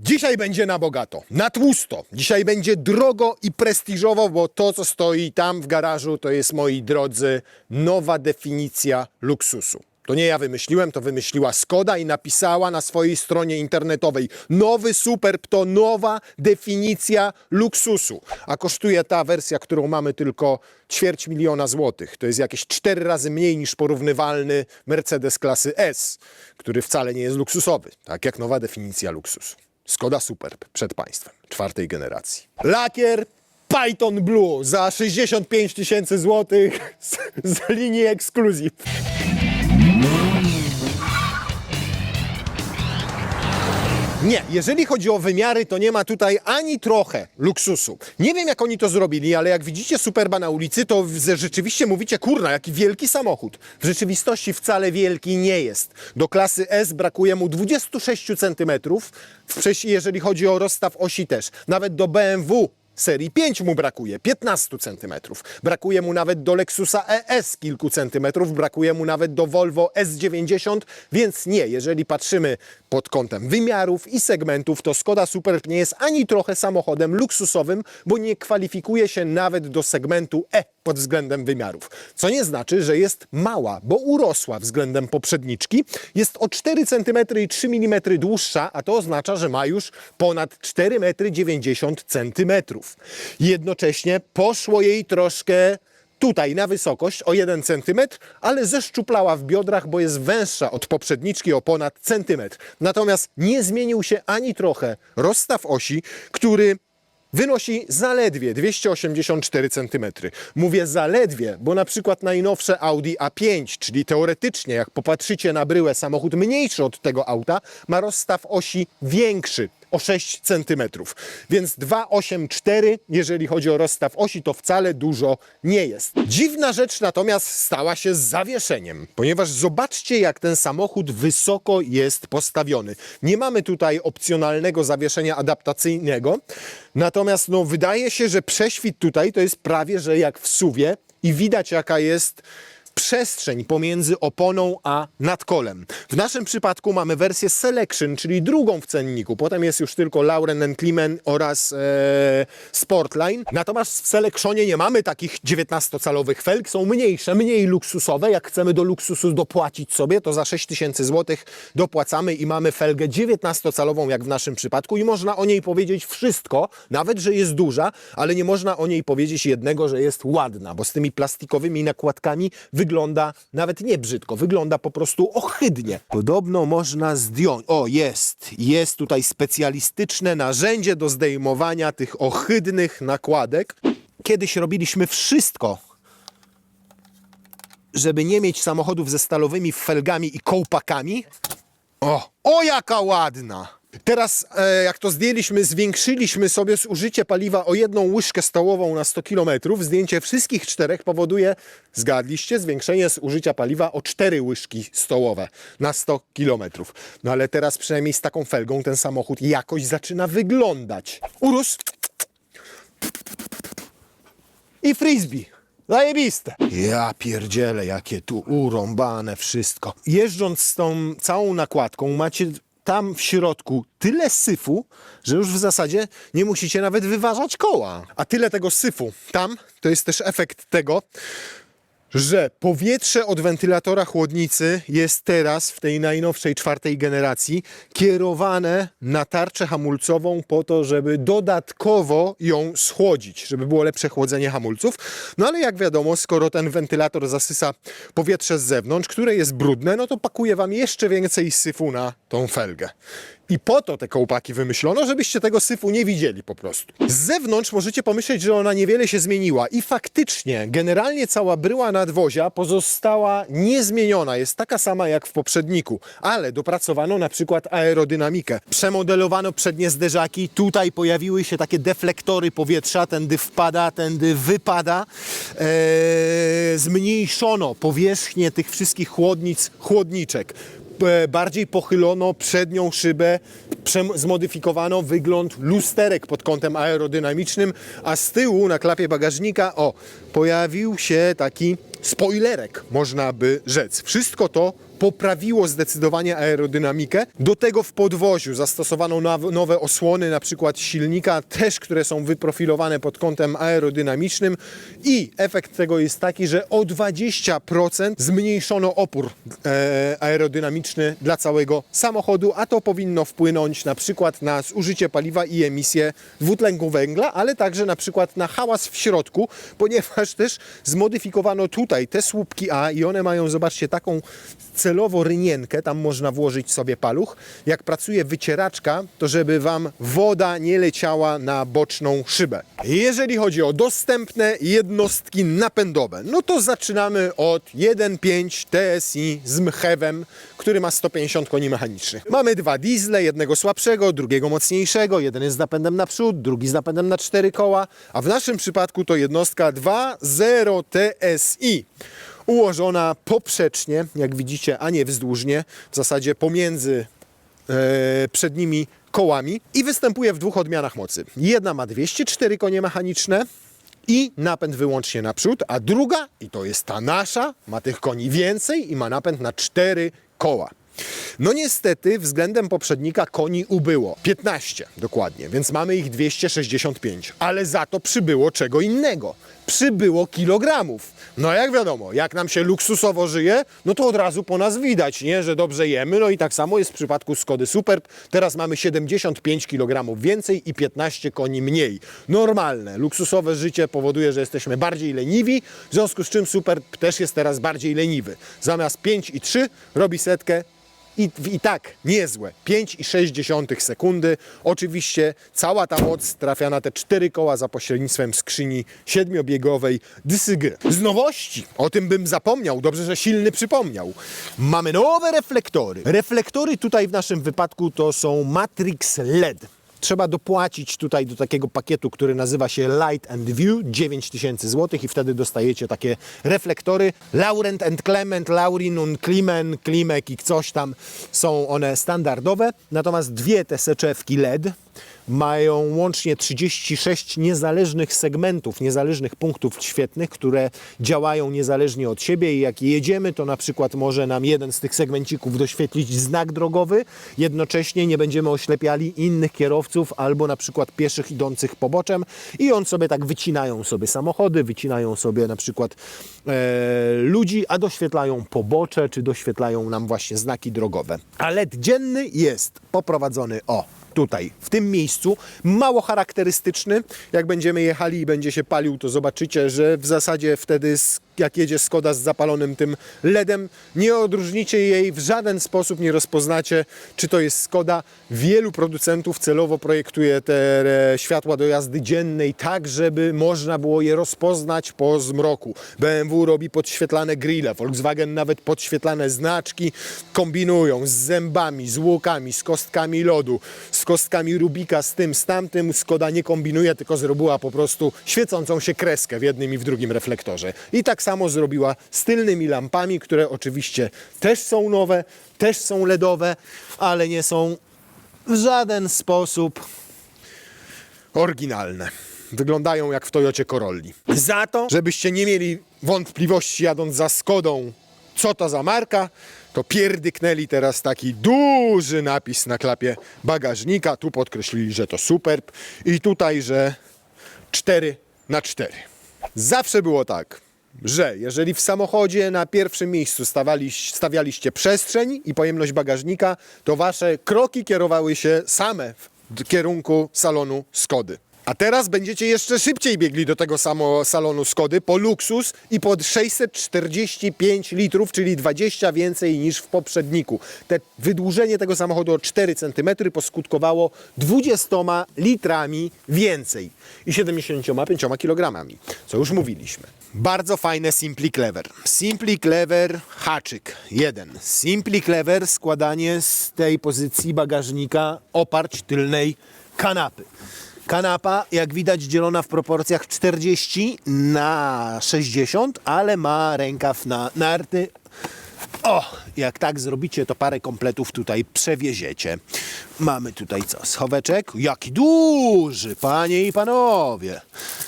Dzisiaj będzie na bogato, na tłusto. Dzisiaj będzie drogo i prestiżowo, bo to, co stoi tam w garażu, to jest, moi drodzy, nowa definicja luksusu. To nie ja wymyśliłem, to wymyśliła Skoda i napisała na swojej stronie internetowej: nowy Superb to nowa definicja luksusu. A kosztuje ta wersja, którą mamy, tylko 250 000 złotych. To jest jakieś 4 razy mniej niż porównywalny Mercedes klasy S, który wcale nie jest luksusowy, tak jak nowa definicja luksusu. Skoda Superb przed Państwem, 4. generacji. Lakier Python Blue za 65 000 złotych z linii Exclusive. Nie, jeżeli chodzi o wymiary, to nie ma tutaj ani trochę luksusu. Nie wiem, jak oni to zrobili, ale jak widzicie Superba na ulicy, to rzeczywiście mówicie: kurna, jaki wielki samochód. W rzeczywistości wcale wielki nie jest. Do klasy S brakuje mu 26 cm, jeżeli chodzi o rozstaw osi też. Nawet do BMW serii 5 mu brakuje 15 cm. Brakuje mu nawet do Lexusa ES kilku centymetrów, brakuje mu nawet do Volvo S90, więc nie, jeżeli patrzymy pod kątem wymiarów i segmentów, to Skoda Superb nie jest ani trochę samochodem luksusowym, bo nie kwalifikuje się nawet do segmentu E pod względem wymiarów. Co nie znaczy, że jest mała, bo urosła względem poprzedniczki. Jest o 4 cm i 3 mm dłuższa, a to oznacza, że ma już ponad 4,90 cm. Jednocześnie poszło jej troszkę tutaj na wysokość o 1 cm, ale zeszczuplała w biodrach, bo jest węższa od poprzedniczki o ponad centymetr. Natomiast nie zmienił się ani trochę rozstaw osi, który wynosi zaledwie 284 cm. Mówię zaledwie, bo na przykład najnowsze Audi A5, czyli teoretycznie, jak popatrzycie na bryłę, samochód mniejszy od tego auta, ma rozstaw osi większy o 6 cm. Więc 284, jeżeli chodzi o rozstaw osi, to wcale dużo nie jest. Dziwna rzecz natomiast stała się z zawieszeniem, ponieważ zobaczcie, jak ten samochód wysoko jest postawiony. Nie mamy tutaj opcjonalnego zawieszenia adaptacyjnego, natomiast wydaje się, że prześwit tutaj to jest prawie że jak w SUV-ie i widać, jaka jest przestrzeń pomiędzy oponą a nadkolem. W naszym przypadku mamy wersję Selection, czyli drugą w cenniku. Potem jest już tylko Lauren & Kliman oraz Sportline. Natomiast w Selectionie nie mamy takich 19-calowych felg. Są mniejsze, mniej luksusowe. Jak chcemy do luksusu dopłacić sobie, to za 6000 zł dopłacamy i mamy felgę 19-calową, jak w naszym przypadku. I można o niej powiedzieć wszystko, nawet że jest duża, ale nie można o niej powiedzieć jednego, że jest ładna, bo z tymi plastikowymi nakładkami wygląda nawet nie brzydko, wygląda po prostu ohydnie. Podobno można zdjąć. O, jest tutaj specjalistyczne narzędzie do zdejmowania tych ohydnych nakładek. Kiedyś robiliśmy wszystko, żeby nie mieć samochodów ze stalowymi felgami i kołpakami. O, jaka ładna! Teraz, jak to zdjęliśmy, zwiększyliśmy sobie zużycie paliwa o 1 łyżkę stołową na 100 km. Zdjęcie wszystkich 4 powoduje, zgadliście, zwiększenie zużycia paliwa o 4 łyżki stołowe na 100 km. No ale teraz przynajmniej z taką felgą ten samochód jakoś zaczyna wyglądać. Urósł i frisbee. Zajebiste. Ja pierdzielę, jakie tu urąbane wszystko. Jeżdżąc z tą całą nakładką macie tam w środku tyle syfu, że już w zasadzie nie musicie nawet wyważać koła. A tyle tego syfu tam, to jest też efekt tego, że powietrze od wentylatora chłodnicy jest teraz w tej najnowszej 4. generacji kierowane na tarczę hamulcową po to, żeby dodatkowo ją schłodzić, żeby było lepsze chłodzenie hamulców. No ale jak wiadomo, skoro ten wentylator zasysa powietrze z zewnątrz, które jest brudne, no to pakuje wam jeszcze więcej syfu na tą felgę. I po to te kołpaki wymyślono, żebyście tego syfu nie widzieli po prostu. Z zewnątrz możecie pomyśleć, że ona niewiele się zmieniła. I faktycznie, generalnie cała bryła nadwozia pozostała niezmieniona. Jest taka sama jak w poprzedniku. Ale dopracowano na przykład aerodynamikę. Przemodelowano przednie zderzaki. Tutaj pojawiły się takie deflektory powietrza. Tędy wpada, tędy wypada. Zmniejszono powierzchnię tych wszystkich chłodniczek. Bardziej pochylono przednią szybę, zmodyfikowano wygląd lusterek pod kątem aerodynamicznym, a z tyłu na klapie bagażnika pojawił się taki spoilerek, można by rzec. Wszystko to poprawiło zdecydowanie aerodynamikę. Do tego w podwoziu zastosowano nowe osłony, na przykład silnika, też które są wyprofilowane pod kątem aerodynamicznym i efekt tego jest taki, że o 20% zmniejszono opór aerodynamiczny dla całego samochodu, a to powinno wpłynąć na przykład na zużycie paliwa i emisję dwutlenku węgla, ale także na przykład na hałas w środku, ponieważ też zmodyfikowano tutaj te słupki A i one mają, zobaczcie, taką celowo rynienkę, tam można włożyć sobie paluch. Jak pracuje wycieraczka, to żeby Wam woda nie leciała na boczną szybę. Jeżeli chodzi o dostępne jednostki napędowe, no to zaczynamy od 1.5 TSI z mchewem, który ma 150 koni mechanicznych. Mamy dwa diesle, jednego słabszego, drugiego mocniejszego, jeden jest z napędem na przód, drugi z napędem na 4 koła, a w naszym przypadku to jednostka 2.0 TSI. Ułożona poprzecznie, jak widzicie, a nie wzdłużnie, w zasadzie pomiędzy przednimi kołami i występuje w dwóch odmianach mocy. Jedna ma 204 konie mechaniczne i napęd wyłącznie naprzód, a druga, i to jest ta nasza, ma tych koni więcej i ma napęd na 4 koła. No niestety względem poprzednika koni ubyło, 15 dokładnie, więc mamy ich 265, ale za to przybyło czego innego, przybyło kilogramów. No jak wiadomo, jak nam się luksusowo żyje, no to od razu po nas widać, nie, że dobrze jemy, no i tak samo jest w przypadku Skody Superb, teraz mamy 75 kg więcej i 15 koni mniej. Normalne, luksusowe życie powoduje, że jesteśmy bardziej leniwi, w związku z czym Superb też jest teraz bardziej leniwy. Zamiast 5,3 robi setkę i tak niezłe, 5,6 sekundy. Oczywiście cała ta moc trafia na te 4 koła za pośrednictwem skrzyni 7-biegowej DSG. Z nowości, o tym bym zapomniał, dobrze, że Silny przypomniał. Mamy nowe reflektory. Reflektory tutaj w naszym wypadku to są Matrix LED. Trzeba dopłacić tutaj do takiego pakietu, który nazywa się Light and View, 9000 zł i wtedy dostajecie takie reflektory. Laurent and Clement, Laurin und Klimen, Klimek i coś tam są one standardowe. Natomiast dwie te soczewki LED mają łącznie 36 niezależnych segmentów, niezależnych punktów świetnych, które działają niezależnie od siebie i jak jedziemy, to na przykład może nam jeden z tych segmencików doświetlić znak drogowy, jednocześnie nie będziemy oślepiali innych kierowców albo na przykład pieszych idących poboczem i on sobie tak wycinają sobie samochody, wycinają sobie na przykład ludzi, a doświetlają pobocze, czy doświetlają nam właśnie znaki drogowe. A LED dzienny jest poprowadzony tutaj, w tym miejscu, mało charakterystyczny. Jak będziemy jechali i będzie się palił, to zobaczycie, że w zasadzie wtedy jak jedzie Skoda z zapalonym tym LEDem, nie odróżnicie jej w żaden sposób, nie rozpoznacie, czy to jest Skoda. Wielu producentów celowo projektuje te światła do jazdy dziennej tak, żeby można było je rozpoznać po zmroku. BMW robi podświetlane grille, Volkswagen nawet podświetlane znaczki, kombinują z zębami, z łukami, z kostkami lodu, z kostkami Rubika, z tym, z tamtym. Skoda nie kombinuje, tylko zrobiła po prostu świecącą się kreskę w jednym i w drugim reflektorze. I tak samo zrobiła z tylnymi lampami, które oczywiście też są nowe, też są LEDowe, ale nie są w żaden sposób oryginalne. Wyglądają jak w Toyocie Corolli. Za to, żebyście nie mieli wątpliwości jadąc za Skodą, co to za marka, to pierdyknęli teraz taki duży napis na klapie bagażnika. Tu podkreślili, że to Superb i tutaj, że 4x4. Zawsze było tak, że jeżeli w samochodzie na pierwszym miejscu stawialiście przestrzeń i pojemność bagażnika, to wasze kroki kierowały się same w kierunku salonu Skody. A teraz będziecie jeszcze szybciej biegli do tego salonu Skody po luksus i pod 645 litrów, czyli 20 więcej niż w poprzedniku. Wydłużenie tego samochodu o 4 cm poskutkowało 20 litrami więcej i 75 kg, co już mówiliśmy. Bardzo fajne Simply Clever. Simply Clever haczyk 1. Simply Clever składanie z tej pozycji bagażnika oparć tylnej kanapy. Kanapa, jak widać, dzielona w proporcjach 40 na 60, ale ma rękaw na narty O, jak tak zrobicie, to parę kompletów tutaj przewieziecie. Mamy tutaj co? Schoweczek? Jaki duży, panie i panowie.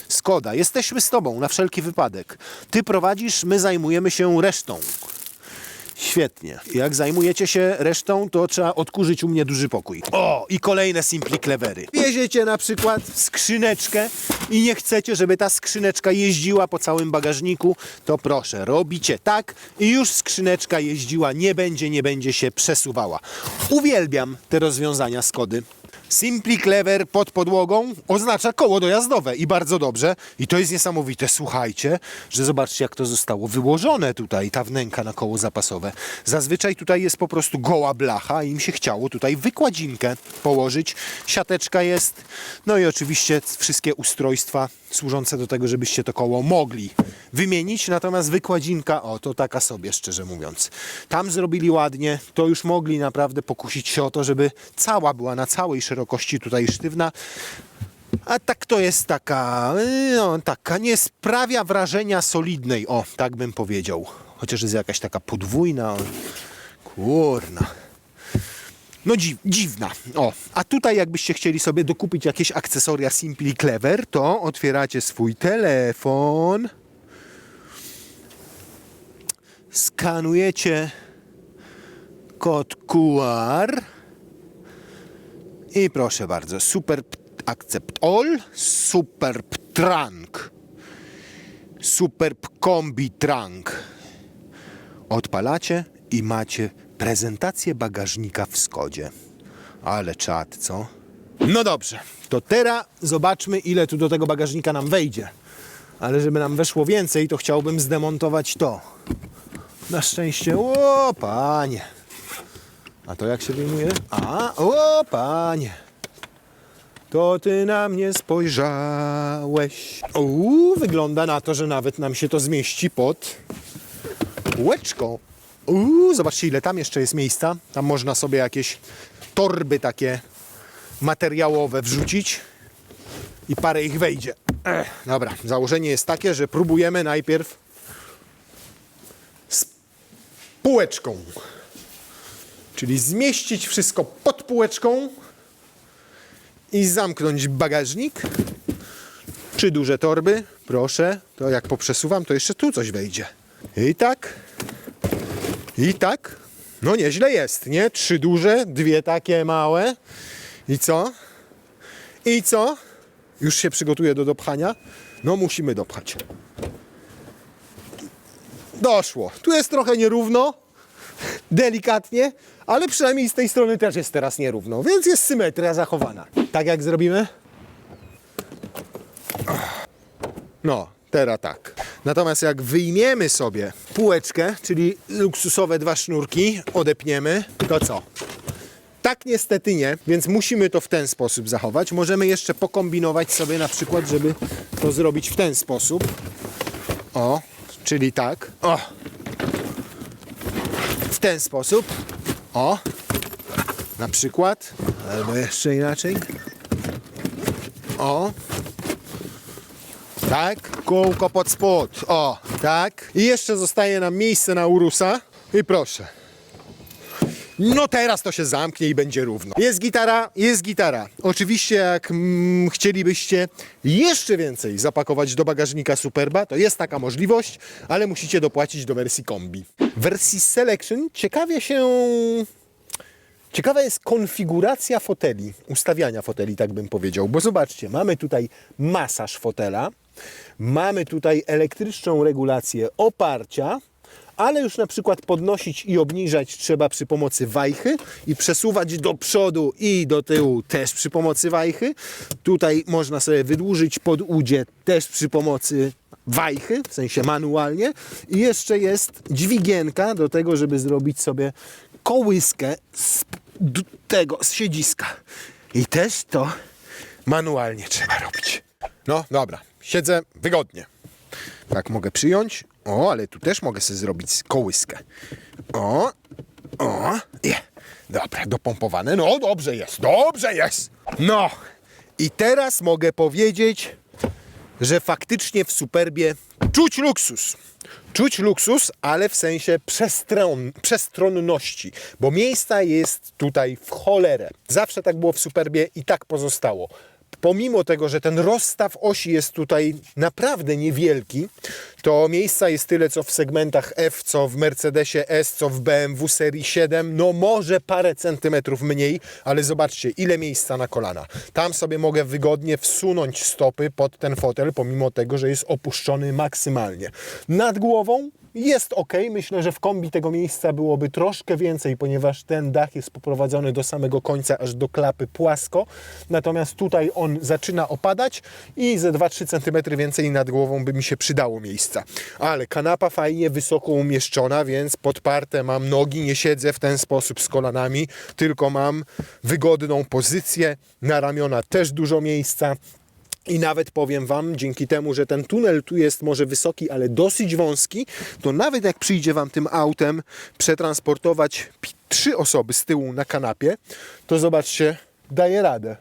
Skoda, jesteśmy z tobą na wszelki wypadek. Ty prowadzisz, my zajmujemy się resztą. Świetnie. Jak zajmujecie się resztą, to trzeba odkurzyć u mnie duży pokój. O, i kolejne Simply Clevery. Wieziecie na przykład skrzyneczkę i nie chcecie, żeby ta skrzyneczka jeździła po całym bagażniku, to proszę, robicie tak i już skrzyneczka jeździła, nie będzie się przesuwała. Uwielbiam te rozwiązania Skody. Simply Clever pod podłogą oznacza koło dojazdowe i bardzo dobrze. I to jest niesamowite. Słuchajcie, że zobaczcie, jak to zostało wyłożone tutaj, ta wnęka na koło zapasowe. Zazwyczaj tutaj jest po prostu goła blacha i im się chciało tutaj wykładzinkę położyć. Siateczka jest. No i oczywiście wszystkie ustrojstwa służące do tego, żebyście to koło mogli wymienić. Natomiast wykładzinka, o, to taka sobie, szczerze mówiąc. Tam zrobili ładnie, to już mogli naprawdę pokusić się o to, żeby cała była na całej szerokości tutaj sztywna. A tak to jest taka, no, taka nie sprawia wrażenia solidnej, o, tak bym powiedział. Chociaż jest jakaś taka podwójna, kurna. No dziwna. O, a tutaj jakbyście chcieli sobie dokupić jakieś akcesoria Simply Clever, to otwieracie swój telefon, skanujecie kod QR i proszę bardzo, Super Accept All, Super Trunk, Super Kombi Trunk. Odpalacie i macie prezentację bagażnika w Skodzie. Ale czad, co? No dobrze, to teraz zobaczmy, ile tu do tego bagażnika nam wejdzie. Ale żeby nam weszło więcej, to chciałbym zdemontować to. Na szczęście, o panie. A to jak się wyjmuje? A, o panie. To ty na mnie spojrzałeś. Wygląda na to, że nawet nam się to zmieści pod półeczką. Zobaczcie, ile tam jeszcze jest miejsca. Tam można sobie jakieś torby takie materiałowe wrzucić i parę ich wejdzie. Dobra, założenie jest takie, że próbujemy najpierw z półeczką. Czyli zmieścić wszystko pod półeczką i zamknąć bagażnik. 3 duże torby, proszę. To jak poprzesuwam, to jeszcze tu coś wejdzie. I tak. I tak. No nieźle jest, nie? 3 duże, 2 takie małe. I co? I co? Już się przygotuję do dopchania. No musimy dopchać. Doszło. Tu jest trochę nierówno. Delikatnie. Ale przynajmniej z tej strony też jest teraz nierówno. Więc jest symetria zachowana. Tak jak zrobimy? No, teraz tak. Natomiast jak wyjmiemy sobie półeczkę, czyli luksusowe 2 sznurki, odepniemy, to co? Tak niestety nie, więc musimy to w ten sposób zachować. Możemy jeszcze pokombinować sobie na przykład, żeby to zrobić w ten sposób. O, czyli tak. O. W ten sposób. O. Na przykład. Albo jeszcze inaczej. O. Tak, kółko pod spód. O, tak. I jeszcze zostaje nam miejsce na Urusa. I proszę. No teraz to się zamknie i będzie równo. Jest gitara, jest gitara. Oczywiście jak chcielibyście jeszcze więcej zapakować do bagażnika Superba, to jest taka możliwość, ale musicie dopłacić do wersji kombi. W wersji Selection ciekawa jest konfiguracja foteli, ustawiania foteli, tak bym powiedział. Bo zobaczcie, mamy tutaj masaż fotela, mamy tutaj elektryczną regulację oparcia, ale już na przykład podnosić i obniżać trzeba przy pomocy wajchy i przesuwać do przodu i do tyłu też przy pomocy wajchy. Tutaj można sobie wydłużyć podłudzie też przy pomocy wajchy, w sensie manualnie. I jeszcze jest dźwigienka do tego, żeby zrobić sobie kołyskę z siedziska. I też to manualnie trzeba robić. No dobra, siedzę wygodnie. Tak mogę przyjąć. O, ale tu też mogę sobie zrobić kołyskę. O, dobra, dopompowane. No, dobrze jest, dobrze jest. No, i teraz mogę powiedzieć, że faktycznie w Superbie Czuć luksus. Czuć luksus, ale w sensie przestronności, bo miejsca jest tutaj w cholerę. Zawsze tak było w Superbie i tak pozostało. Pomimo tego, że ten rozstaw osi jest tutaj naprawdę niewielki, to miejsca jest tyle, co w segmentach F, co w Mercedesie S, co w BMW serii 7, no może parę centymetrów mniej, ale zobaczcie, ile miejsca na kolana. Tam sobie mogę wygodnie wsunąć stopy pod ten fotel, pomimo tego, że jest opuszczony maksymalnie. Nad głową jest ok, myślę, że w kombi tego miejsca byłoby troszkę więcej, ponieważ ten dach jest poprowadzony do samego końca, aż do klapy płasko, natomiast tutaj on zaczyna opadać i ze 2-3 cm więcej nad głową by mi się przydało miejsca. Ale kanapa fajnie wysoko umieszczona, więc podparte mam nogi, nie siedzę w ten sposób z kolanami, tylko mam wygodną pozycję, na ramiona też dużo miejsca. I nawet powiem Wam, dzięki temu, że ten tunel tu jest może wysoki, ale dosyć wąski, to nawet jak przyjdzie Wam tym autem przetransportować 3 osoby z tyłu na kanapie, to zobaczcie, daje radę.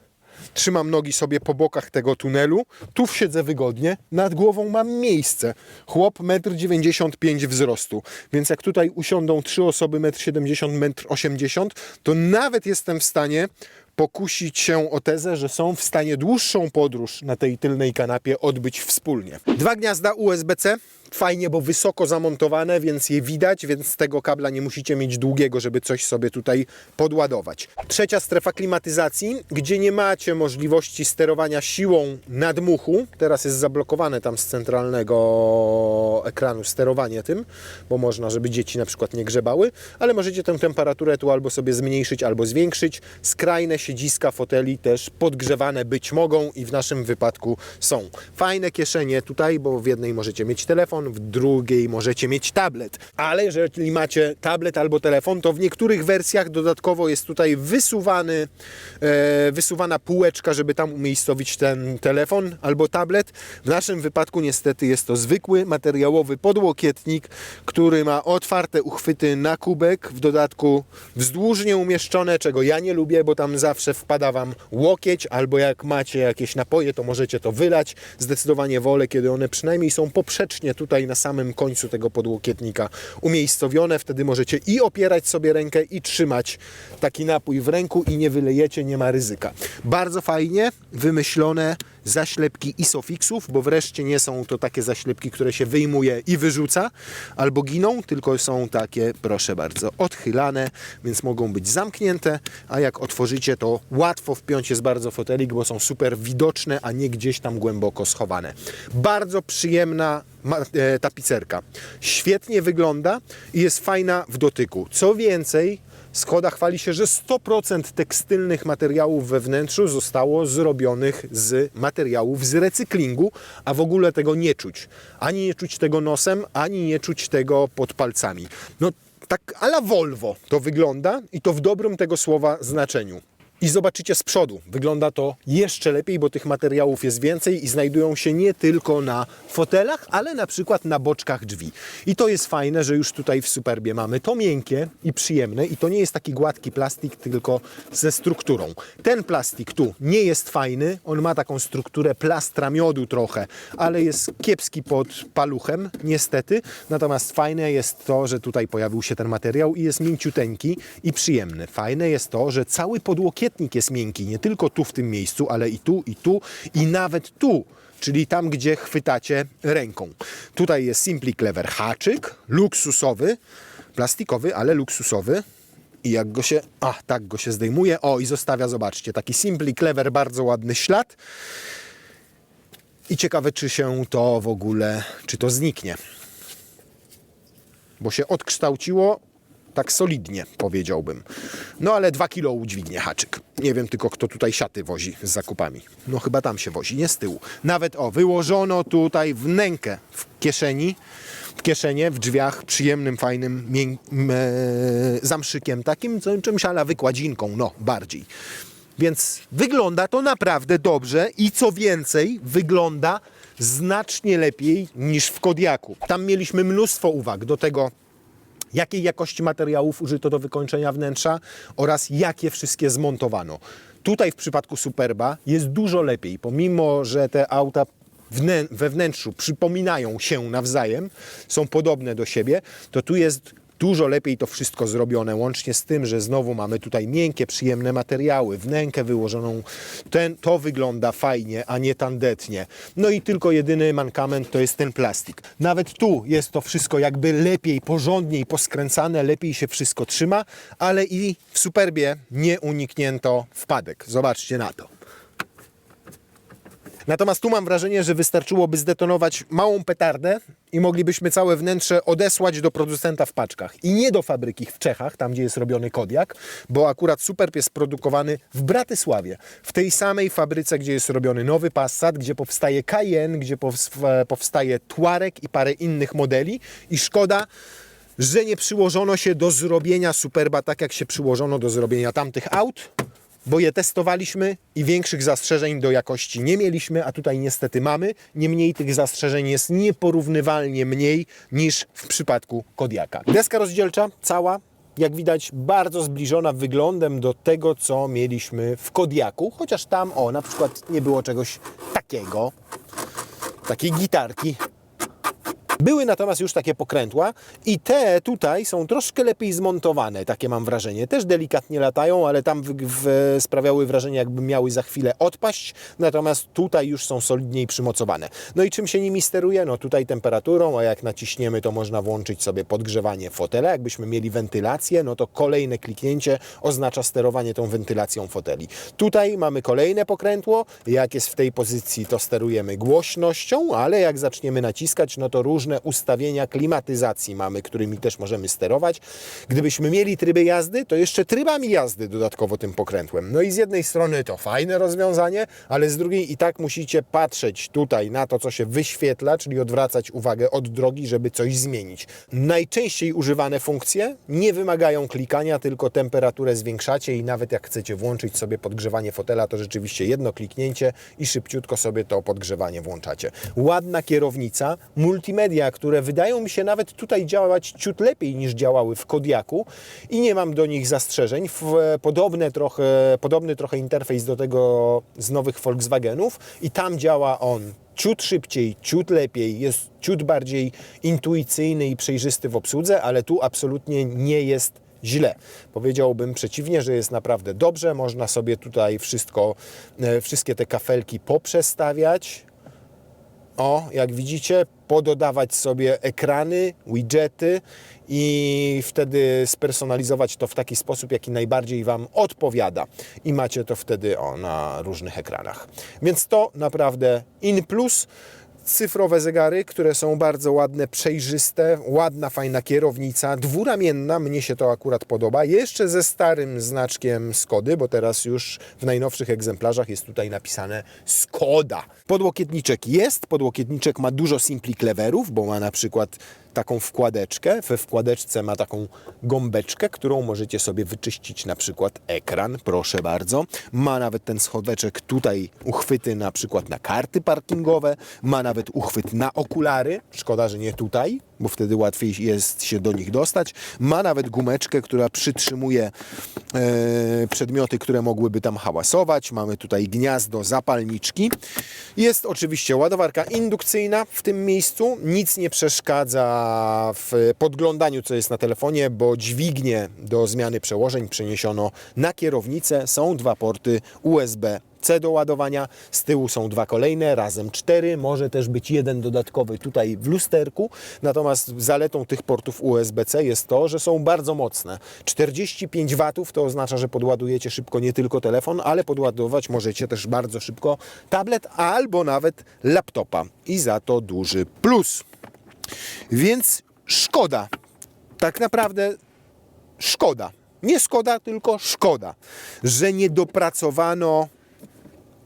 Trzymam nogi sobie po bokach tego tunelu, tu siedzę wygodnie, nad głową mam miejsce. Chłop 1,95 m wzrostu, więc jak tutaj usiądą 3 osoby 1,70 m, 1,80 m, to nawet jestem w stanie pokusić się o tezę, że są w stanie dłuższą podróż na tej tylnej kanapie odbyć wspólnie. 2 gniazda USB-C. Fajnie, bo wysoko zamontowane, więc je widać, więc z tego kabla nie musicie mieć długiego, żeby coś sobie tutaj podładować. Trzecia strefa klimatyzacji, gdzie nie macie możliwości sterowania siłą nadmuchu. Teraz jest zablokowane tam z centralnego ekranu sterowanie tym, bo można, żeby dzieci na przykład nie grzebały, ale możecie tę temperaturę tu albo sobie zmniejszyć, albo zwiększyć. Skrajne siedziska foteli też podgrzewane być mogą i w naszym wypadku są. Fajne kieszenie tutaj, bo w jednej możecie mieć telefon, w drugiej możecie mieć tablet. Ale jeżeli macie tablet albo telefon, to w niektórych wersjach dodatkowo jest tutaj wysuwana półeczka, żeby tam umiejscowić ten telefon albo tablet. W naszym wypadku niestety jest to zwykły materiałowy podłokietnik, który ma otwarte uchwyty na kubek, w dodatku wzdłużnie umieszczone, czego ja nie lubię, bo tam zawsze wpada Wam łokieć, albo jak macie jakieś napoje, to możecie to wylać. Zdecydowanie wolę, kiedy one przynajmniej są poprzecznie tutaj na samym końcu tego podłokietnika umiejscowione. Wtedy możecie i opierać sobie rękę, i trzymać taki napój w ręku i nie wylejecie, nie ma ryzyka. Bardzo fajnie wymyślone zaślepki Isofixów, bo wreszcie nie są to takie zaślepki, które się wyjmuje i wyrzuca albo giną, tylko są takie, proszę bardzo, odchylane, więc mogą być zamknięte, a jak otworzycie, to łatwo wpiąć jest bardzo fotelik, bo są super widoczne, a nie gdzieś tam głęboko schowane. Bardzo przyjemna tapicerka. Świetnie wygląda i jest fajna w dotyku. Co więcej, Skoda chwali się, że 100% tekstylnych materiałów we wnętrzu zostało zrobionych z materiałów z recyklingu, a w ogóle tego nie czuć. Ani nie czuć tego nosem, ani nie czuć tego pod palcami. No tak a la Volvo to wygląda i to w dobrym tego słowa znaczeniu. I zobaczycie z przodu, wygląda to jeszcze lepiej, bo tych materiałów jest więcej i znajdują się nie tylko na fotelach, ale na przykład na boczkach drzwi. I to jest fajne, że już tutaj w Superbie mamy to miękkie i przyjemne i to nie jest taki gładki plastik, tylko ze strukturą. Ten plastik tu nie jest fajny, on ma taką strukturę plastra miodu trochę, ale jest kiepski pod paluchem, niestety. Natomiast fajne jest to, że tutaj pojawił się ten materiał i jest mięciuteńki i przyjemny. Fajne jest to, że cały podłokietnik jest miękki, nie tylko tu w tym miejscu, ale i tu i nawet tu, czyli tam, gdzie chwytacie ręką. Tutaj jest Simply Clever haczyk, luksusowy, plastikowy, ale luksusowy. I jak go się, tak go się zdejmuje, i zostawia, zobaczcie, taki Simply Clever, bardzo ładny ślad. I ciekawe, czy się to w ogóle, czy to zniknie. Bo się odkształciło tak solidnie, powiedziałbym. No ale 2 kilo udźwignie haczyk. Nie wiem tylko, kto tutaj siaty wozi z zakupami. No chyba tam się wozi, nie z tyłu. Nawet wyłożono tutaj wnękę w kieszenie, w drzwiach, przyjemnym, fajnym zamszykiem takim, czymś ala wykładzinką, bardziej. Więc wygląda to naprawdę dobrze i co więcej, wygląda znacznie lepiej niż w Kodiaku. Tam mieliśmy mnóstwo uwag do tego, jakiej jakości materiałów użyto do wykończenia wnętrza oraz jakie wszystkie zmontowano. Tutaj w przypadku Superba jest dużo lepiej, pomimo że te auta we wnętrzu przypominają się nawzajem, są podobne do siebie, to tu jest dużo lepiej to wszystko zrobione, łącznie z tym, że znowu mamy tutaj miękkie, przyjemne materiały, wnękę wyłożoną. To wygląda fajnie, a nie tandetnie. No i tylko jedyny mankament to jest ten plastik. Nawet tu jest to wszystko jakby lepiej, porządniej poskręcane, lepiej się wszystko trzyma, ale i w Superbie nie uniknięto wpadek. Zobaczcie na to. Natomiast tu mam wrażenie, że wystarczyłoby zdetonować małą petardę i moglibyśmy całe wnętrze odesłać do producenta w paczkach. I nie do fabryki w Czechach, tam gdzie jest robiony Kodiak, bo akurat Superb jest produkowany w Bratysławie. W tej samej fabryce, gdzie jest robiony nowy Passat, gdzie powstaje Cayenne, gdzie powstaje Touareg i parę innych modeli. I szkoda, że nie przyłożono się do zrobienia Superba tak, jak się przyłożono do zrobienia tamtych aut, bo je testowaliśmy i większych zastrzeżeń do jakości nie mieliśmy, a tutaj niestety mamy. Niemniej tych zastrzeżeń jest nieporównywalnie mniej niż w przypadku Kodiaka. Deska rozdzielcza cała, jak widać, bardzo zbliżona wyglądem do tego, co mieliśmy w Kodiaku, chociaż tam, na przykład nie było czegoś takiego, takiej gitarki. Były natomiast już takie pokrętła i te tutaj są troszkę lepiej zmontowane, takie mam wrażenie. Też delikatnie latają, ale tam sprawiały wrażenie, jakby miały za chwilę odpaść, natomiast tutaj już są solidniej przymocowane. No i czym się nimi steruje? No tutaj temperaturą, a jak naciśniemy, to można włączyć sobie podgrzewanie fotela. Jakbyśmy mieli wentylację, no to kolejne kliknięcie oznacza sterowanie tą wentylacją foteli. Tutaj mamy kolejne pokrętło. Jak jest w tej pozycji, to sterujemy głośnością, ale jak zaczniemy naciskać, no to różne ustawienia klimatyzacji mamy, którymi też możemy sterować. Gdybyśmy mieli tryby jazdy, to jeszcze trybami jazdy dodatkowo tym pokrętłem. No i z jednej strony to fajne rozwiązanie, ale z drugiej i tak musicie patrzeć tutaj na to, co się wyświetla, czyli odwracać uwagę od drogi, żeby coś zmienić. Najczęściej używane funkcje nie wymagają klikania, tylko temperaturę zwiększacie i nawet jak chcecie włączyć sobie podgrzewanie fotela, to rzeczywiście jedno kliknięcie i szybciutko sobie to podgrzewanie włączacie. Ładna kierownica, multimedia, które wydają mi się nawet tutaj działać ciut lepiej niż działały w Kodiaku i nie mam do nich zastrzeżeń. Podobny trochę interfejs do tego z nowych Volkswagenów i tam działa on ciut szybciej, ciut lepiej, jest ciut bardziej intuicyjny i przejrzysty w obsłudze, ale tu absolutnie nie jest źle. Powiedziałbym przeciwnie, że jest naprawdę dobrze. Można sobie tutaj wszystkie te kafelki poprzestawiać. Jak widzicie, pododawać sobie ekrany, widgety i wtedy spersonalizować to w taki sposób, jaki najbardziej Wam odpowiada. I macie to wtedy na różnych ekranach. Więc to naprawdę in plus. Cyfrowe zegary, które są bardzo ładne, przejrzyste, ładna, fajna kierownica, dwuramienna, mnie się to akurat podoba, jeszcze ze starym znaczkiem Skody, bo teraz już w najnowszych egzemplarzach jest tutaj napisane Skoda. Podłokietniczek ma dużo simpli cleverów, bo ma na przykład taką wkładeczkę, we wkładeczce ma taką gąbeczkę, którą możecie sobie wyczyścić na przykład ekran, proszę bardzo. Ma nawet ten schoweczek tutaj uchwyty na przykład na karty parkingowe, ma nawet uchwyt na okulary, szkoda, że nie tutaj, bo wtedy łatwiej jest się do nich dostać. Ma nawet gumeczkę, która przytrzymuje przedmioty, które mogłyby tam hałasować. Mamy tutaj gniazdo zapalniczki. Jest oczywiście ładowarka indukcyjna w tym miejscu. Nic nie przeszkadza w podglądaniu, co jest na telefonie, bo dźwignię do zmiany przełożeń przeniesiono na kierownicę. Są dwa porty USB-C do ładowania. Z tyłu są dwa kolejne, razem 4. Może też być jeden dodatkowy tutaj w lusterku. Natomiast zaletą tych portów USB-C jest to, że są bardzo mocne. 45 W to oznacza, że podładujecie szybko nie tylko telefon, ale podładować możecie też bardzo szybko tablet albo nawet laptopa. I za to duży plus. Więc szkoda. Tak naprawdę szkoda. Nie szkoda, tylko szkoda, że nie dopracowano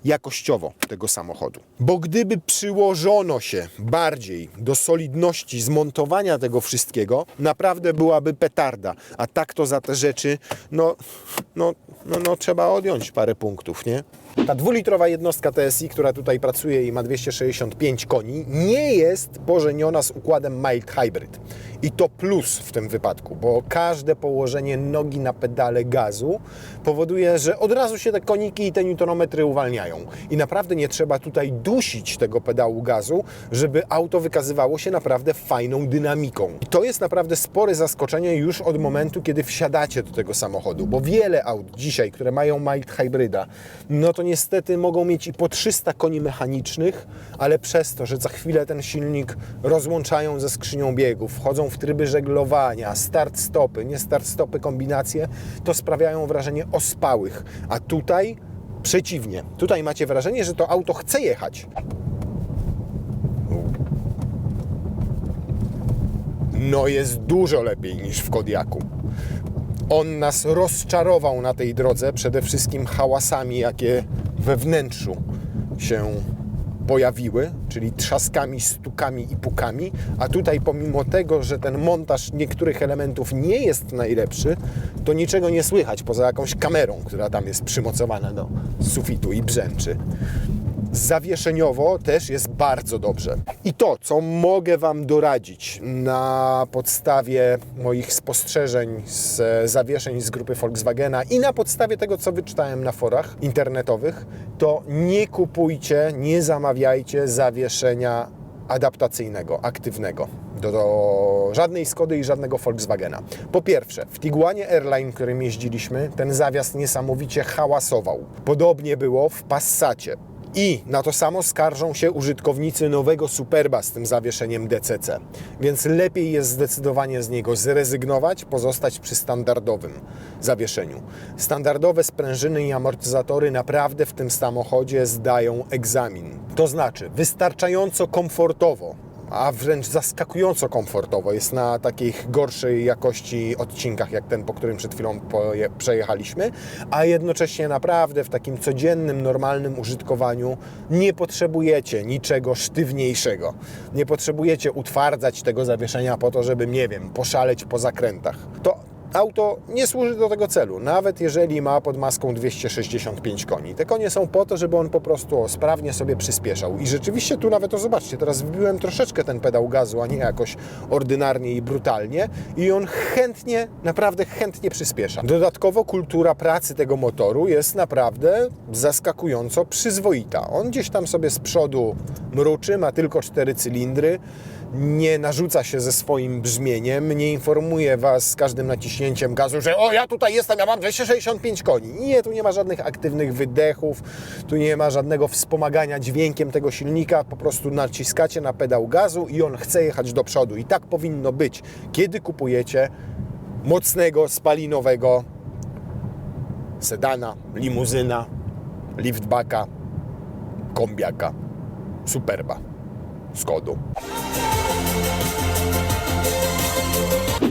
jakościowo tego samochodu. Bo gdyby przyłożono się bardziej do solidności zmontowania tego wszystkiego, naprawdę byłaby petarda. A tak to za te rzeczy, no trzeba odjąć parę punktów, nie? Ta dwulitrowa jednostka TSI, która tutaj pracuje i ma 265 koni, nie jest pożeniona z układem mild hybrid. I to plus w tym wypadku, bo każde położenie nogi na pedale gazu powoduje, że od razu się te koniki i te newtonometry uwalniają. I naprawdę nie trzeba tutaj dusić tego pedału gazu, żeby auto wykazywało się naprawdę fajną dynamiką. I to jest naprawdę spore zaskoczenie już od momentu, kiedy wsiadacie do tego samochodu, bo wiele aut dzisiaj, które mają mild hybryda, no to niestety mogą mieć i po 300 koni mechanicznych, ale przez to, że za chwilę ten silnik rozłączają ze skrzynią biegów, wchodzą w tryby żeglowania, start-stopy, nie start-stopy kombinacje, to sprawiają wrażenie ospałych. A tutaj przeciwnie. Tutaj macie wrażenie, że to auto chce jechać. No jest dużo lepiej niż w Kodiaku. On nas rozczarował na tej drodze przede wszystkim hałasami, jakie we wnętrzu się pojawiły, czyli trzaskami, stukami i pukami, a tutaj pomimo tego, że ten montaż niektórych elementów nie jest najlepszy, to niczego nie słychać poza jakąś kamerą, która tam jest przymocowana do sufitu i brzęczy. Zawieszeniowo też jest bardzo dobrze. I to, co mogę Wam doradzić na podstawie moich spostrzeżeń z zawieszeń z grupy Volkswagena i na podstawie tego, co wyczytałem na forach internetowych, to nie kupujcie, nie zamawiajcie zawieszenia adaptacyjnego, aktywnego do żadnej Skody i żadnego Volkswagena. Po pierwsze, w Tiguanie Airline, którym jeździliśmy, ten zawias niesamowicie hałasował. Podobnie było w Passacie. I na to samo skarżą się użytkownicy nowego Superba z tym zawieszeniem DCC. Więc lepiej jest zdecydowanie z niego zrezygnować, pozostać przy standardowym zawieszeniu. Standardowe sprężyny i amortyzatory naprawdę w tym samochodzie zdają egzamin. To znaczy wystarczająco komfortowo, a wręcz zaskakująco komfortowo jest na takich gorszej jakości odcinkach, jak ten, po którym przed chwilą przejechaliśmy, a jednocześnie naprawdę w takim codziennym, normalnym użytkowaniu nie potrzebujecie niczego sztywniejszego. Nie potrzebujecie utwardzać tego zawieszenia po to, żeby, nie wiem, poszaleć po zakrętach. To auto nie służy do tego celu, nawet jeżeli ma pod maską 265 koni. Te konie są po to, żeby on po prostu sprawnie sobie przyspieszał. I rzeczywiście tu nawet, to zobaczcie, teraz wbiłem troszeczkę ten pedał gazu, a nie jakoś ordynarnie i brutalnie i on chętnie, naprawdę chętnie przyspiesza. Dodatkowo kultura pracy tego motoru jest naprawdę zaskakująco przyzwoita. On gdzieś tam sobie z przodu mruczy, ma tylko 4 cylindry, nie narzuca się ze swoim brzmieniem, nie informuje Was z każdym naciśnięciem gazu, że o, ja tutaj jestem, ja mam 265 koni. Nie, tu nie ma żadnych aktywnych wydechów, tu nie ma żadnego wspomagania dźwiękiem tego silnika, po prostu naciskacie na pedał gazu i on chce jechać do przodu. I tak powinno być, kiedy kupujecie mocnego, spalinowego sedana, limuzyna, liftbacka, kombiaka, Superba, Skodu.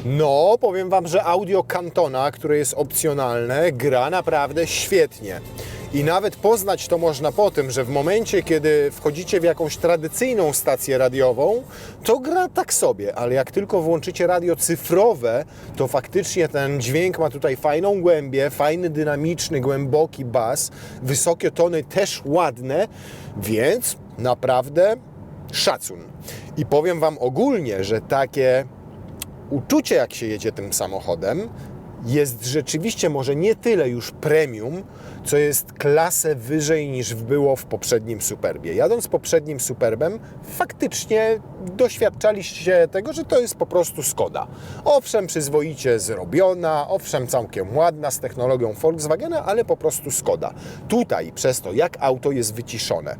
No, powiem Wam, że audio Cantona, które jest opcjonalne, gra naprawdę świetnie. I nawet poznać to można po tym, że w momencie, kiedy wchodzicie w jakąś tradycyjną stację radiową, to gra tak sobie, ale jak tylko włączycie radio cyfrowe, to faktycznie ten dźwięk ma tutaj fajną głębię, fajny, dynamiczny, głęboki bas, wysokie tony też ładne, więc naprawdę szacun. I powiem Wam ogólnie, że takie uczucie, jak się jedzie tym samochodem, jest rzeczywiście może nie tyle już premium, co jest klasę wyżej niż było w poprzednim Superbie. Jadąc poprzednim Superbem, faktycznie doświadczaliście tego, że to jest po prostu Skoda. Owszem, przyzwoicie zrobiona, owszem, całkiem ładna, z technologią Volkswagena, ale po prostu Skoda. Tutaj, przez to, jak auto jest wyciszone,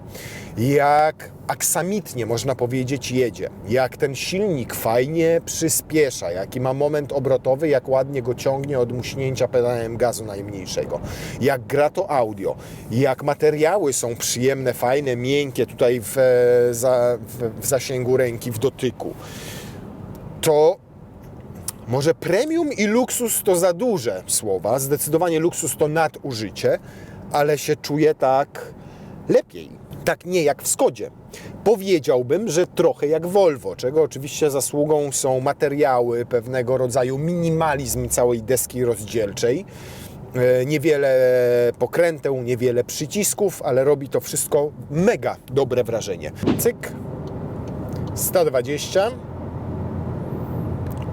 jak aksamitnie, można powiedzieć, jedzie, jak ten silnik fajnie przyspiesza, jaki ma moment obrotowy, jak ładnie go ciągnie od muśnięcia pedałem gazu najmniejszego, jak gra to audio, jak materiały są przyjemne, fajne, miękkie tutaj w zasięgu ręki, w dotyku, to może premium i luksus to za duże słowa, zdecydowanie luksus to nadużycie, ale się czuję tak lepiej. Tak nie jak w Skodzie. Powiedziałbym, że trochę jak Volvo, czego oczywiście zasługą są materiały, pewnego rodzaju minimalizm całej deski rozdzielczej, Niewiele pokręteł, niewiele przycisków, ale robi to wszystko mega dobre wrażenie. Cyk, 120,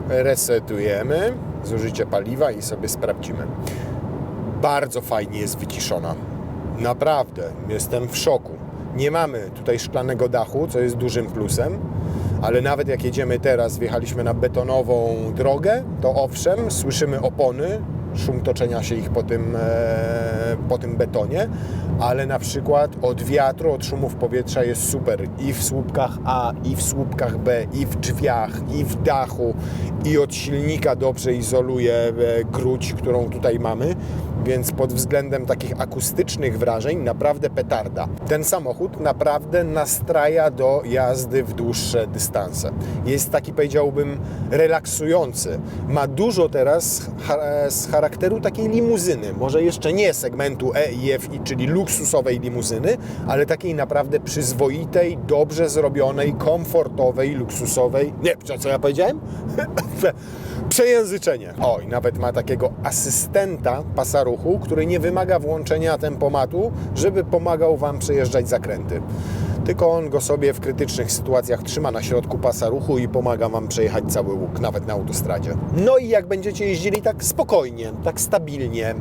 resetujemy zużycie paliwa i sobie sprawdzimy. Bardzo fajnie jest wyciszona. Naprawdę, jestem w szoku. Nie mamy tutaj szklanego dachu, co jest dużym plusem, ale nawet jak jedziemy teraz, wjechaliśmy na betonową drogę, to owszem, słyszymy opony, szum toczenia się ich po tym betonie, ale na przykład od wiatru, od szumów powietrza jest super i w słupkach A, i w słupkach B, i w drzwiach, i w dachu, i od silnika dobrze izoluje gruć, którą tutaj mamy, więc pod względem takich akustycznych wrażeń naprawdę petarda. Ten samochód naprawdę nastraja do jazdy w dłuższe dystanse. Jest taki, powiedziałbym, relaksujący. Ma dużo teraz z charakteru takiej limuzyny. Może jeszcze nie segmentu E i F, czyli luksusowej limuzyny, ale takiej naprawdę przyzwoitej, dobrze zrobionej, komfortowej, luksusowej. Nie, co ja powiedziałem? Przejęzyczenie. Oj, nawet ma takiego asystenta pasa ruchu, który nie wymaga włączenia tempomatu, żeby pomagał Wam przejeżdżać zakręty. Tylko on go sobie w krytycznych sytuacjach trzyma na środku pasa ruchu i pomaga Wam przejechać cały łuk, nawet na autostradzie. No i jak będziecie jeździli tak spokojnie, tak stabilnie,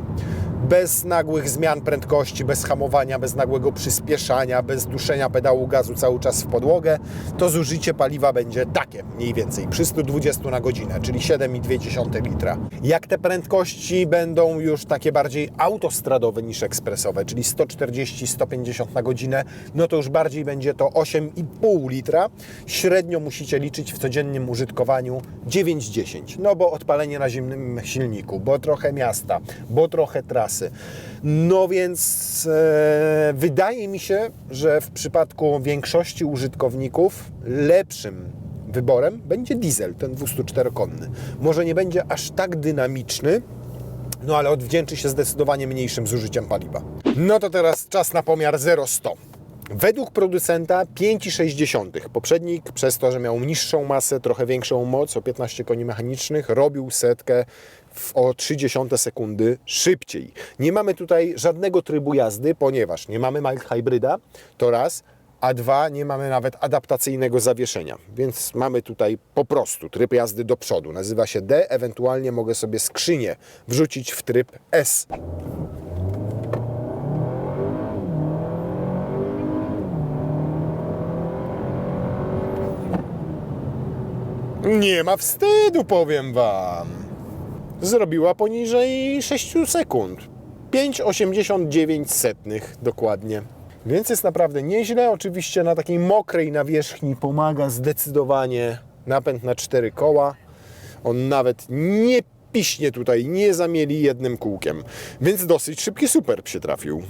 bez nagłych zmian prędkości, bez hamowania, bez nagłego przyspieszania, bez duszenia pedału gazu cały czas w podłogę, to zużycie paliwa będzie takie mniej więcej przy 120 na godzinę, czyli 7,2 litra. Jak te prędkości będą już takie bardziej autostradowe niż ekspresowe, czyli 140-150 na godzinę, no to już bardziej będzie to 8,5 litra. Średnio musicie liczyć w codziennym użytkowaniu 9-10, no bo odpalenie na zimnym silniku, bo trochę miasta, bo trochę trasy. No więc wydaje mi się, że w przypadku większości użytkowników lepszym wyborem będzie diesel, ten 204-konny. Może nie będzie aż tak dynamiczny, no ale odwdzięczy się zdecydowanie mniejszym zużyciem paliwa. No to teraz czas na pomiar 0-100. Według producenta 5,6. Poprzednik, przez to, że miał niższą masę, trochę większą moc, o 15 koni mechanicznych, robił setkę o 0,3 sekundy szybciej. Nie mamy tutaj żadnego trybu jazdy, ponieważ nie mamy mild hybryda, to raz, a dwa, nie mamy nawet adaptacyjnego zawieszenia, więc mamy tutaj po prostu tryb jazdy do przodu. Nazywa się D, ewentualnie mogę sobie skrzynię wrzucić w tryb S. Nie ma wstydu, powiem Wam. Zrobiła poniżej 6 sekund. 5,89 dokładnie. Więc jest naprawdę nieźle. Oczywiście na takiej mokrej nawierzchni pomaga zdecydowanie napęd na 4 koła. On nawet nie piśnie tutaj, nie zamieli jednym kółkiem. Więc dosyć szybki Superb się trafił.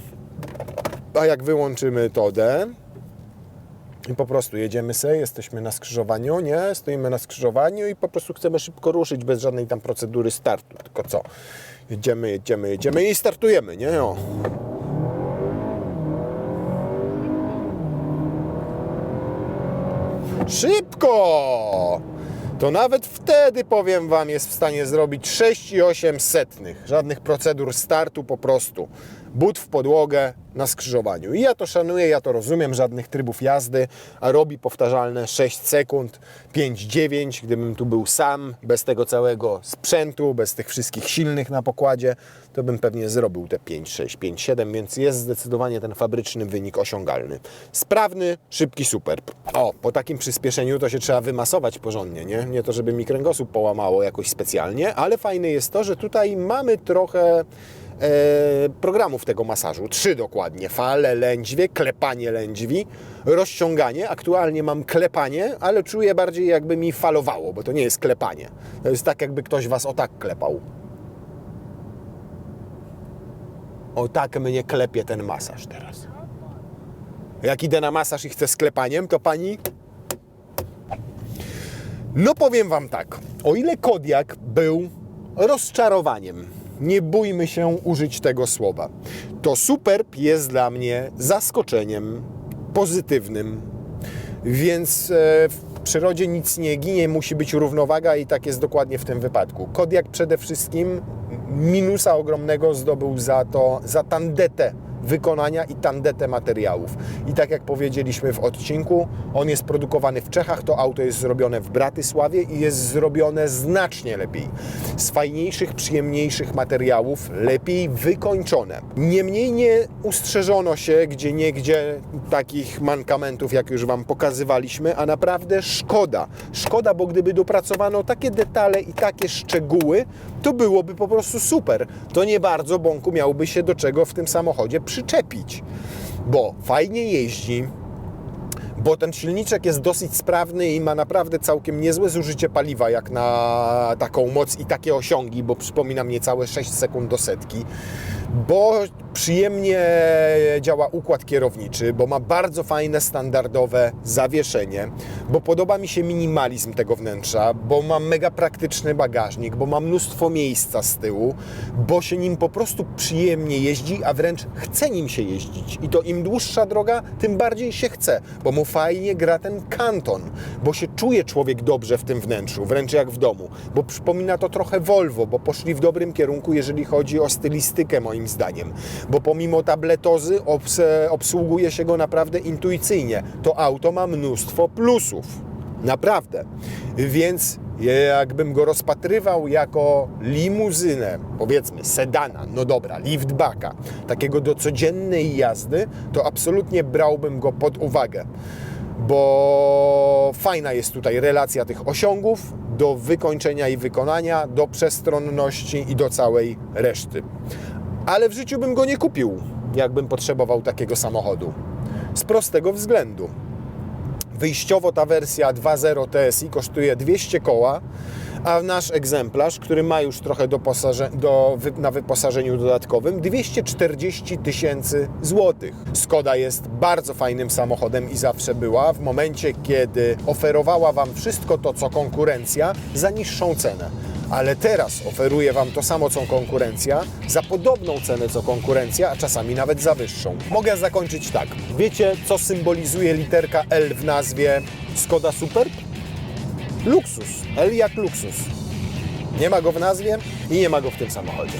A jak wyłączymy to D i po prostu jedziemy sobie, jesteśmy na skrzyżowaniu, nie? Stoimy na skrzyżowaniu i po prostu chcemy szybko ruszyć bez żadnej tam procedury startu. Tylko co? Jedziemy i startujemy, nie? O. Szybko! To nawet wtedy, powiem Wam, jest w stanie zrobić 6,8. Żadnych procedur startu, po prostu but w podłogę na skrzyżowaniu. I ja to szanuję, ja to rozumiem, żadnych trybów jazdy, a robi powtarzalne 6 sekund, 5,9. Gdybym tu był sam, bez tego całego sprzętu, bez tych wszystkich silnych na pokładzie, to bym pewnie zrobił te 5,6, 5,7, więc jest zdecydowanie ten fabryczny wynik osiągalny. Sprawny, szybki Superb. O, po takim przyspieszeniu to się trzeba wymasować porządnie, nie? Nie to, żeby mi kręgosłup połamało jakoś specjalnie, ale fajne jest to, że tutaj mamy trochę programów tego masażu. 3 dokładnie. Fale, lędźwie, klepanie lędźwi, rozciąganie. Aktualnie mam klepanie, ale czuję bardziej, jakby mi falowało, bo to nie jest klepanie. To jest tak, jakby ktoś Was o tak klepał. O tak mnie klepie ten masaż teraz. Jak idę na masaż i chcę z klepaniem, to pani... No powiem Wam tak. O ile Kodiaq był rozczarowaniem, nie bójmy się użyć tego słowa, to Superb jest dla mnie zaskoczeniem pozytywnym, więc w przyrodzie nic nie ginie, musi być równowaga i tak jest dokładnie w tym wypadku. Kodiaq przede wszystkim minusa ogromnego zdobył za tandetę wykonania i tandetę materiałów. I tak jak powiedzieliśmy w odcinku, on jest produkowany w Czechach, to auto jest zrobione w Bratysławie i jest zrobione znacznie lepiej. Z fajniejszych, przyjemniejszych materiałów, lepiej wykończone. Niemniej nie ustrzeżono się gdzieniegdzie takich mankamentów, jak już Wam pokazywaliśmy, a naprawdę szkoda. Szkoda, bo gdyby dopracowano takie detale i takie szczegóły, to byłoby po prostu super. To nie bardzo Bąku miałby się do czego w tym samochodzie przyczepić, bo fajnie jeździ, bo ten silniczek jest dosyć sprawny i ma naprawdę całkiem niezłe zużycie paliwa jak na taką moc i takie osiągi, bo przypomina niecałe 6 sekund do setki, bo przyjemnie działa układ kierowniczy, bo ma bardzo fajne, standardowe zawieszenie, bo podoba mi się minimalizm tego wnętrza, bo ma mega praktyczny bagażnik, bo ma mnóstwo miejsca z tyłu, bo się nim po prostu przyjemnie jeździ, a wręcz chce nim się jeździć. I to im dłuższa droga, tym bardziej się chce, bo mu fajnie gra ten kanton, bo się czuje człowiek dobrze w tym wnętrzu, wręcz jak w domu, bo przypomina to trochę Volvo, bo poszli w dobrym kierunku, jeżeli chodzi o stylistykę, moim zdaniem, bo pomimo tabletozy obsługuje się go naprawdę intuicyjnie. To auto ma mnóstwo plusów, naprawdę, więc jakbym go rozpatrywał jako limuzynę, powiedzmy sedana, no dobra, liftbacka, takiego do codziennej jazdy, to absolutnie brałbym go pod uwagę, bo fajna jest tutaj relacja tych osiągów do wykończenia i wykonania, do przestronności i do całej reszty. Ale w życiu bym go nie kupił, jakbym potrzebował takiego samochodu. Z prostego względu. Wyjściowo ta wersja 2.0 TSI kosztuje 200 koła, a nasz egzemplarz, który ma już trochę na wyposażeniu dodatkowym, 240 000 złotych. Skoda jest bardzo fajnym samochodem i zawsze była, w momencie kiedy oferowała Wam wszystko to, co konkurencja, za niższą cenę. Ale teraz oferuje Wam to samo, co konkurencja, za podobną cenę, co konkurencja, a czasami nawet za wyższą. Mogę zakończyć tak. Wiecie, co symbolizuje literka L w nazwie Skoda Superb? Luksus. L jak luksus. Nie ma go w nazwie i nie ma go w tym samochodzie.